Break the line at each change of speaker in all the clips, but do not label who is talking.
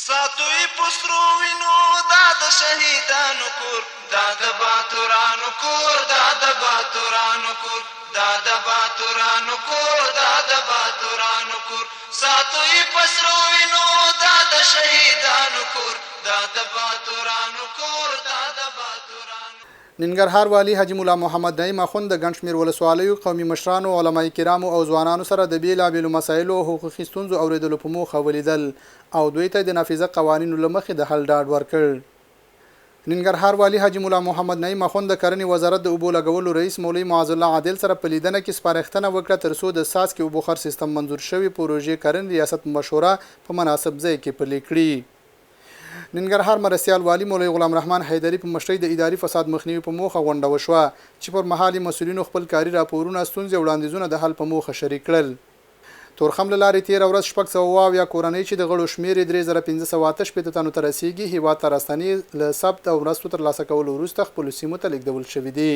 ساتوی پسرو وینو دا د شهیدانو کور دا د باتورانو کور دا د باتورانو کور دا د باتورانو کور دا د باتورانو کور ساتوی پسرو وینو دا د شهیدانو کور دا د باتورانو کور دا د باتورانو.
ننګرهار والی حاجی مولا محمد نعیم اخوند د ګڼ شمېر ولسوالیو قومي مشرانو علما کرامو او ځوانانو سره د بیلابیلو مسایلو او حقوقي ستونزو اورېدلو په موخه ولیدل او دوی ته د نافذه قوانینو له مخې د حل ډاډ ورکړ. ننګرهار والی حاجی مولا محمد نعیم اخوند د کرنې وزارت د اوبو لګولو رئیس مولوي معاذ الله عادل سره په لیدنه کې سپارښتنه وکړه ترڅو د څاڅکي اوبو خر سیستم منظور شوی پروژې کرنې ریاست مشوره په مناسب ځای کې پلي کړي. ننګرهار مرستیال والی مولوي غلام رحمان حیدری په مشرۍ د اداري فساد مخنیوي په موخه غونډه وشوه چې پر مهال مسؤلینو خپل کاري راپورونه ستونزې وړاندیزونه د حل په موخه شریک کړل. تورخم له لارې تېره ورځ 600 کورنۍ چې د غړو شمېر یې 3588 تنو ته رسیږي هیواد ته راستنې له ثبت او مرستو ترلاسه کولو وروسته خپلو سیمو ته لیږدول شوي دي.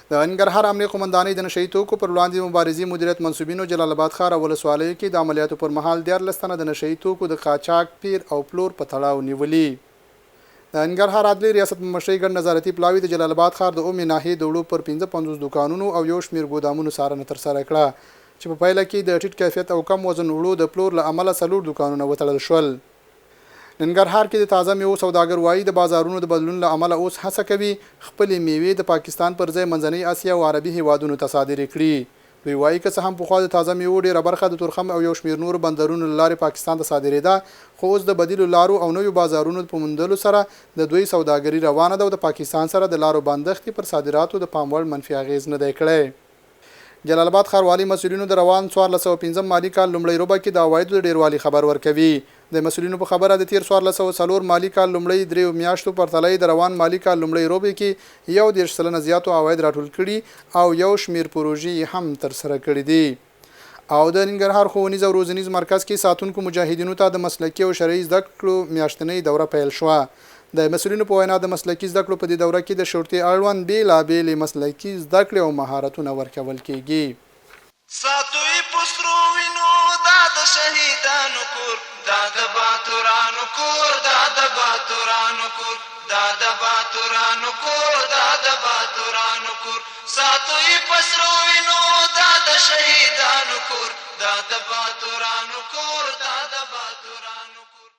د ننګرهار امنیه قومندانۍ د نشه یي توکو پر وړاندې مبارزې مدیریت منصوبینو جلالاباد ښار او ولسوالیو کې د عملیاتو پر مهال 14 تنه د نشه یي توکو د قاچاق پیر او پلور په تړاو نیولي. د ننګرهار عدلي ریاست په مشرۍ ګڼ نظارتي پلاوي د جلالاباد ښار د اومې ناحیې د وړو پر 55 دوکانونو او یو شمېر ګودامونو څارنه ترسره کړه چې په پایله کې د ټیټ کیفیت او کم وزن وړو د پلور له امله 4 دوکانونه وتړل شول. ننګرهار کې د تازه میوو سوداګر وایي د بازارونو د بدلون له امله اوس هڅه کوي خپلې میوې د پاکستان پر ځای منځنۍ اسیا او عربي هیوادونو ته صادرې کړي. دوی وایي که څه هم پخوا د تازه میوو ډېره برخه د تورخم او یو شمېر نورو بندرونو له لارې پاکستان ته صادرېده خو اوس د بدیلو لارو او نویو بازارونو په موندلو سره د دوی سوداګري روانه ده او د پاکستان سره د لارو بندښتې پر صادراتو د پام وړ منفي اغېز نه دی کړی. جلالاباد ښاروالي مسؤلینو د روان 1415 مالي کال لومړۍ ربع کې د عوایدو د ډېروالي خبر ورکوي. د مسؤلینو په خبره د تیر 1404 مالي کال لومړۍ 3 میاشتو پرتله د روان مالي کال لومړۍ ربع کې 1.1% زیاتو عواید راټول کړي او یو شمیر پروژې هم ترسره کړي دي. او د ننګرهار ښوونیز او روزنیز مرکز کې ساتونکو مجاهدینو ته د مسلکي او شرعي زده کړو میاشتنۍ دوره پیل شوه. د مسؤلینو په وینا د مسلکي زده کړو په دې دوره کې د شرطي اړوند بیلابېلې مسلکي زده کړې او مهارتونه ورکول کېږي.
ساتوی پسرو وینو دا د شهیدانو کور دا د باتورانو کور دا د باتورانو کور دا د باتورانو کور دا د باتورانو کور ساتوی پسرو وینو دا د شهیدانو کور دا د باتورانو کور دا د باتورانو